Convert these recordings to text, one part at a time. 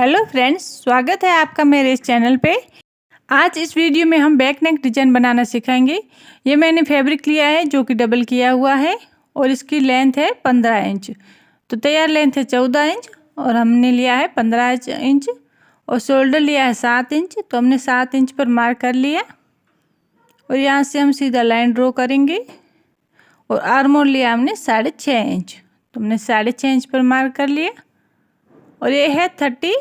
Hello friends, स्वागत है आपका मेरे इस चैनल पे। आज इस वीडियो में हम बैक नेक डिजाइन बनाना सिखाएंगे। ये मैंने फैब्रिक लिया है जो कि डबल किया हुआ है और इसकी लेंथ है 15 इंच। तो तैयार लेंथ है 14 इंच और हमने लिया है 15 इंच और शोल्डर लिया है 7 इंच। तो हमने 7 इंच पर मार्क कर लिया और यहाँ से हम सीधा लाइन ड्रॉ करेंगे। और आर्म होल लिया हमने 6.5 इंच, तो हमने 6.5 इंच पर मार्क कर लिया। और ये है 38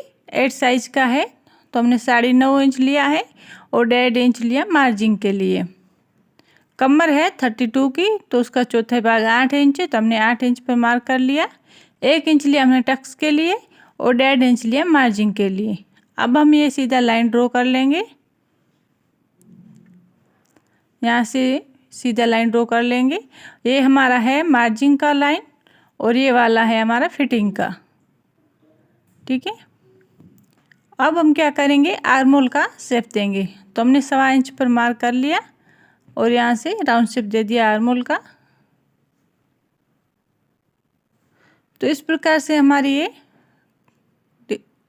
साइज का है, तो हमने 9.5 इंच लिया है और 1.5 इंच लिया मार्जिन के लिए। कमर है 32 की, तो उसका चौथा भाग 8 इंच, तो हमने 8 इंच पर मार्क कर लिया। 1 इंच लिया हमने टक्स के लिए और 1.5 इंच लिया मार्जिन के लिए। अब हम ये सीधा लाइन ड्रॉ कर लेंगे। यहाँ से सीधा लाइन ड्रॉ कर लेंगे। ये हमारा है मार्जिन का लाइन और ये वाला है हमारा फिटिंग का। ठीक है, अब हम क्या करेंगे, आर्म होल का शेप देंगे। तो हमने 1.25 इंच पर मार्क कर लिया और यहाँ से राउंड शेप दे दिया आर्म होल का। तो इस प्रकार से हमारी ये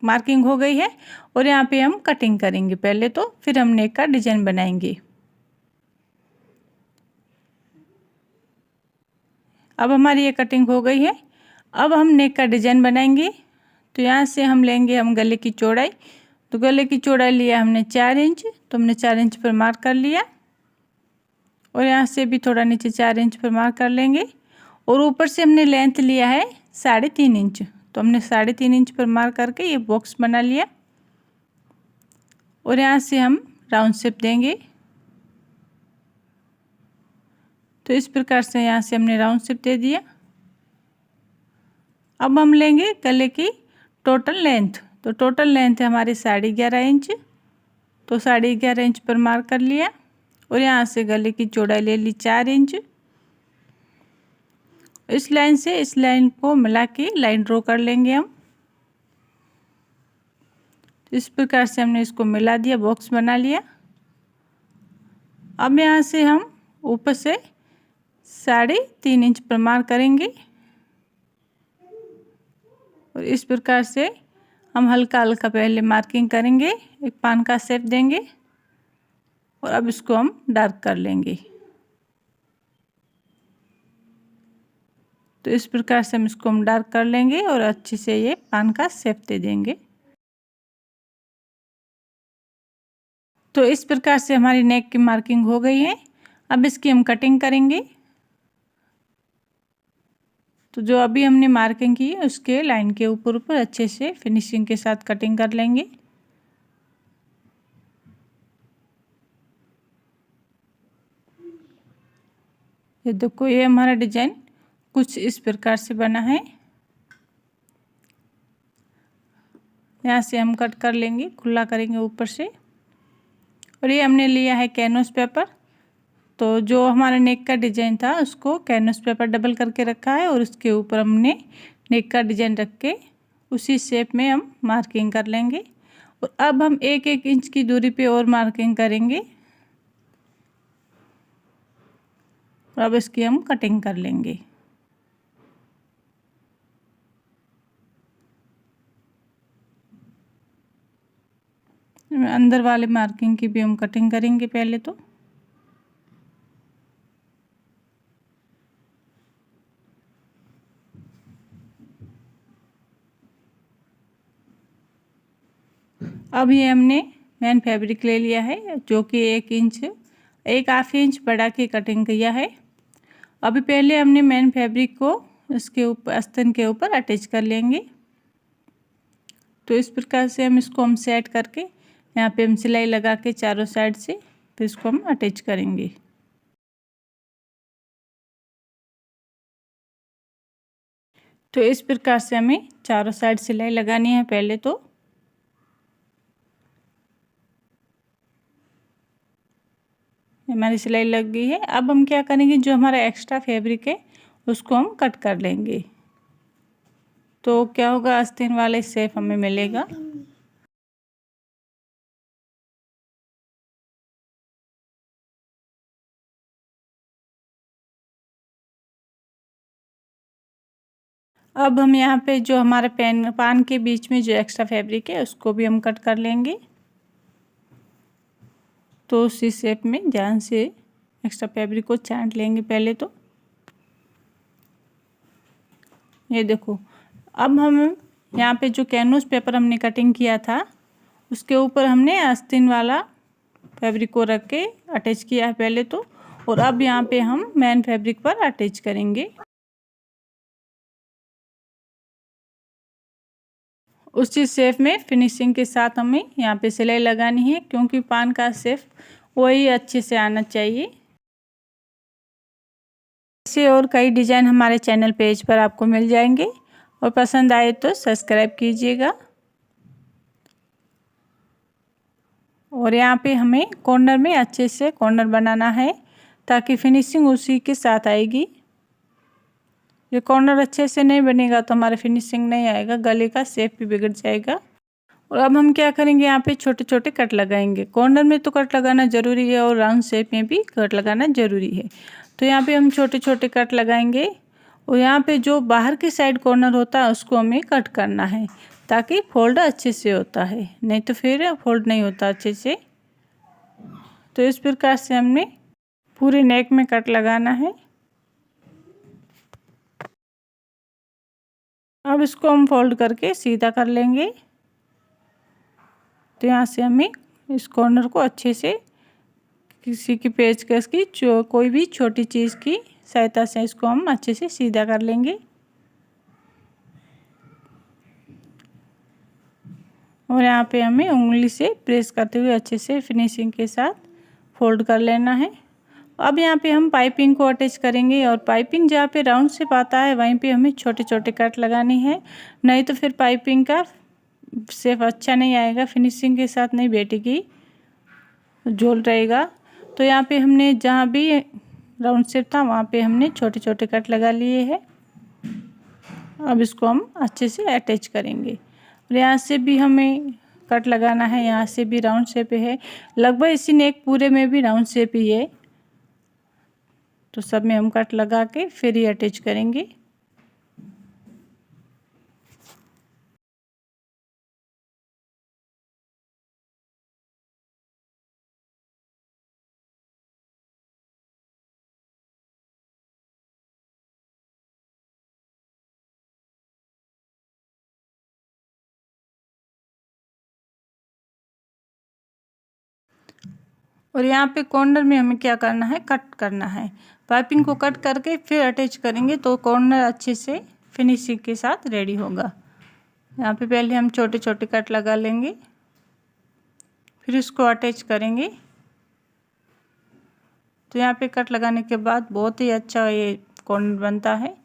मार्किंग हो गई है और यहाँ पे हम कटिंग करेंगे पहले, तो फिर हम नेक का डिजाइन बनाएंगे। अब हमारी ये कटिंग हो गई है। अब हम नेक का डिजाइन बनाएंगे। तो यहाँ से हम लेंगे हम गले की चौड़ाई। तो गले की चौड़ाई लिया हमने 4 इंच, तो हमने 4 इंच पर मार्क कर लिया और यहाँ से भी थोड़ा नीचे 4 इंच पर मार्क कर लेंगे। और ऊपर से हमने लेंथ लिया है 3.5 इंच, तो हमने 3.5 इंच पर मार्क करके ये बॉक्स बना लिया और यहाँ से हम राउंड शेप देंगे। तो इस प्रकार से यहाँ से हमने राउंड शेप दे दिया। अब हम लेंगे गले की टोटल लेंथ। तो टोटल लेंथ है हमारी 11.5 इंच, तो 11.5 इंच पर मार्क कर लिया और यहाँ से गले की चौड़ाई ले ली 4 इंच। इस लाइन से इस लाइन को मिला के लाइन ड्रॉ कर लेंगे हम। इस प्रकार से हमने इसको मिला दिया, बॉक्स बना लिया। अब यहाँ से हम ऊपर से 3.5 इंच पर मार्क करेंगे और इस प्रकार से हम हल्का हल्का पहले मार्किंग करेंगे, एक पान का शेप देंगे और अब इसको हम डार्क कर लेंगे। तो इस प्रकार से हम इसको डार्क कर लेंगे और अच्छे से ये पान का शेप दे देंगे। तो इस प्रकार से हमारी नेक की मार्किंग हो गई है। अब इसकी हम कटिंग करेंगे। तो जो अभी हमने मार्किंग की है उसके लाइन के ऊपर ऊपर अच्छे से फिनिशिंग के साथ कटिंग कर लेंगे। ये देखो, ये हमारा डिजाइन कुछ इस प्रकार से बना है। यहाँ से हम कट कर लेंगे, खुला करेंगे ऊपर से। और ये हमने लिया है कैनवस पेपर। तो जो हमारा नेक का डिजाइन था उसको कैनवस पेपर डबल करके रखा है और उसके ऊपर हमने नेक का डिजाइन रख के उसी शेप में हम मार्किंग कर लेंगे। और अब हम 1-1 इंच की दूरी पे और मार्किंग करेंगे और अब इसकी हम कटिंग कर लेंगे। अंदर वाले मार्किंग की भी हम कटिंग करेंगे पहले। तो अब ये हमने मैन फैब्रिक ले लिया है जो कि 1 हाफ इंच बढ़ा के कटिंग किया है। अभी पहले हमने मैन फैब्रिक को इसके ऊपर आस्तीन के ऊपर अटैच कर लेंगे। तो इस प्रकार से हम इसको सेट करके यहाँ पे हम सिलाई लगा के चारों साइड से फिर इसको हम अटैच करेंगे। तो इस प्रकार से हमें चारों साइड सिलाई लगानी है पहले। तो हमारी सिलाई लग गई है। अब हम क्या करेंगे, जो हमारा एक्स्ट्रा फैब्रिक है उसको हम कट कर लेंगे। तो क्या होगा, आस्तीन वाले शेप हमें मिलेगा। अब हम यहाँ पे जो हमारे पान के बीच में जो एक्स्ट्रा फैब्रिक है उसको भी हम कट कर लेंगे। तो उसी शेप में ध्यान से एक्स्ट्रा फैब्रिक को छांट लेंगे पहले तो। ये देखो, अब हम यहाँ पे जो कैनवस पेपर हमने कटिंग किया था उसके ऊपर हमने आस्तीन वाला फैब्रिक को रख के अटैच किया है पहले तो, और अब यहाँ पे हम मेन फैब्रिक पर अटैच करेंगे। उसी शेप में फिनिशिंग के साथ हमें यहाँ पे सिलाई लगानी है, क्योंकि पान का शेप वही अच्छे से आना चाहिए। ऐसे और कई डिज़ाइन हमारे चैनल पेज पर आपको मिल जाएंगे, और पसंद आए तो सब्सक्राइब कीजिएगा। और यहाँ पे हमें कॉर्नर में अच्छे से कॉर्नर बनाना है ताकि फिनिशिंग उसी के साथ आएगी। ये कॉर्नर अच्छे से नहीं बनेगा तो हमारा फिनिशिंग नहीं आएगा, गले का शेप भी बिगड़ जाएगा। और अब हम क्या करेंगे, यहाँ पे छोटे छोटे कट लगाएंगे। कॉर्नर में तो कट लगाना ज़रूरी है और राउंड शेप में भी कट लगाना ज़रूरी है। तो यहाँ पे हम छोटे छोटे कट लगाएंगे, और यहाँ पे जो बाहर की साइड कॉर्नर होता है उसको हमें कट करना है ताकि फोल्ड अच्छे से होता है, नहीं तो फिर फोल्ड नहीं होता अच्छे से। तो इस प्रकार से हमने पूरे नेक में कट लगाना है। अब इसको हम फोल्ड करके सीधा कर लेंगे। तो यहाँ से हमें इस कॉर्नर को अच्छे से किसी की पेचकस की कोई भी छोटी चीज़ की सहायता से इसको हम अच्छे से सीधा कर लेंगे। और यहाँ पे हमें उंगली से प्रेस करते हुए अच्छे से फिनिशिंग के साथ फोल्ड कर लेना है। अब यहाँ पे हम पाइपिंग को अटैच करेंगे, और पाइपिंग जहाँ पे राउंड शेप आता है वहीं पे हमें छोटे छोटे कट लगानी है, नहीं तो फिर पाइपिंग का शेप अच्छा नहीं आएगा, फिनिशिंग के साथ नहीं बैठेगी, झोल रहेगा। तो यहाँ पे हमने जहाँ भी राउंड शेप था वहाँ पे हमने छोटे छोटे कट लगा लिए हैं। अब इसको हम अच्छे से अटैच करेंगे। और यहाँ से भी हमें कट लगाना है, यहाँ से भी राउंड शेप है, लगभग इसी नेक पूरे में भी राउंड शेप ही है। तो सब में हम कट लगा के फिर ही अटैच करेंगे। और यहाँ पे कॉर्नर में हमें क्या करना है, कट करना है। पाइपिंग को कट करके फिर अटैच करेंगे तो कॉर्नर अच्छे से फिनिशिंग के साथ रेडी होगा। यहाँ पे पहले हम छोटे छोटे कट लगा लेंगे, फिर इसको अटैच करेंगे। तो यहाँ पे कट लगाने के बाद बहुत ही अच्छा ये कॉर्नर बनता है।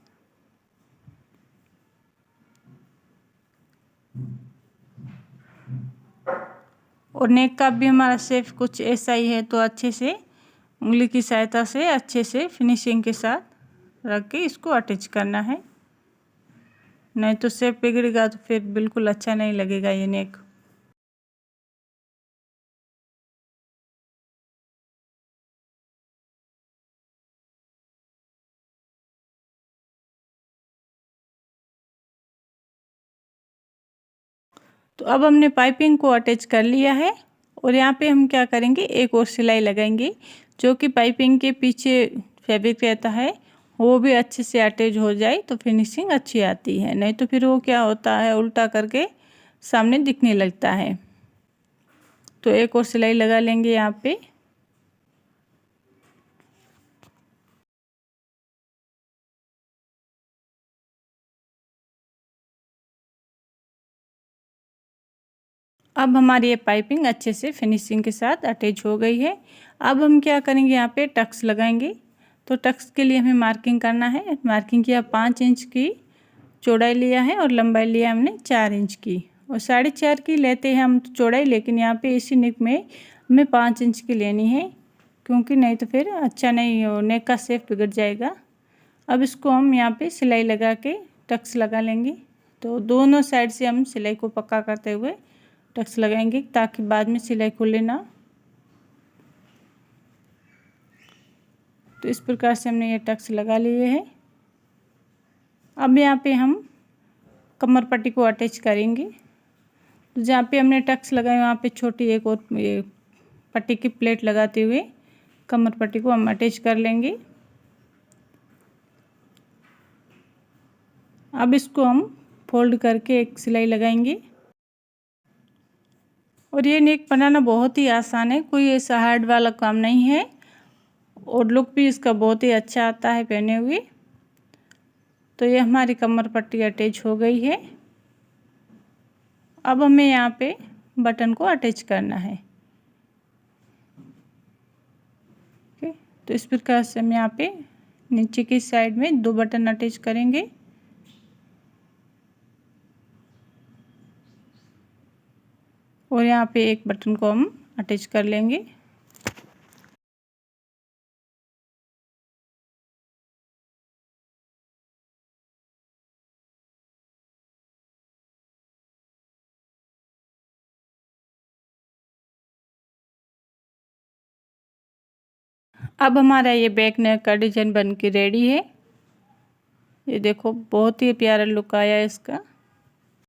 और नेक का भी हमारा शेप कुछ ऐसा ही है, तो अच्छे से उंगली की सहायता से अच्छे से फिनिशिंग के साथ रख के इसको अटैच करना है, नहीं तो शेप बिगड़ेगा तो फिर बिल्कुल अच्छा नहीं लगेगा ये नेक। तो अब हमने पाइपिंग को अटैच कर लिया है, और यहाँ पे हम क्या करेंगे, एक और सिलाई लगाएंगे जो कि पाइपिंग के पीछे फैब्रिक रहता है वो भी अच्छे से अटैच हो जाए तो फिनिशिंग अच्छी आती है, नहीं तो फिर वो क्या होता है उल्टा करके सामने दिखने लगता है। तो एक और सिलाई लगा लेंगे यहाँ पे। अब हमारी ये पाइपिंग अच्छे से फिनिशिंग के साथ अटैच हो गई है। अब हम क्या करेंगे, यहाँ पे टक्स लगाएंगे। तो टक्स के लिए हमें मार्किंग करना है। मार्किंग किया 5 इंच की चौड़ाई लिया है, और लंबाई लिया हमने 4 इंच की, और 4.5 की लेते हैं हम चौड़ाई, लेकिन यहाँ पे इसी नेक में हमें 5 इंच की लेनी है, क्योंकि नहीं तो फिर अच्छा नहीं हो, नेक का शेप बिगड़ जाएगा। अब इसको हम यहाँ पे सिलाई लगा के टक्स लगा लेंगे। तो दोनों साइड से हम सिलाई को पक्का करते हुए टक्स लगाएंगे ताकि बाद में सिलाई खुले ना। तो इस प्रकार से हमने ये टक्स लगा लिए हैं। अब यहाँ पे हम कमर पट्टी को अटैच करेंगे। तो जहाँ पे हमने टक्स लगाए वहाँ पे छोटी एक और पट्टी की प्लेट लगाते हुए कमर पट्टी को हम अटैच कर लेंगे। अब इसको हम फोल्ड करके एक सिलाई लगाएंगे। और ये नेक बनाना बहुत ही आसान है, कोई ऐसा हार्ड वाला काम नहीं है और लुक भी इसका बहुत ही अच्छा आता है पहने हुए। तो ये हमारी कमर पट्टी अटैच हो गई है। अब हमें यहाँ पे बटन को अटैच करना है। ओके, तो इस प्रकार से हम यहाँ पे नीचे की साइड में 2 बटन अटैच करेंगे। और यहाँ पे एक बटन को हम अटैच कर लेंगे। अब हमारा ये बैक नेक का डिजाइन बन के रेडी है। ये देखो बहुत ही प्यारा लुक आया है इसका।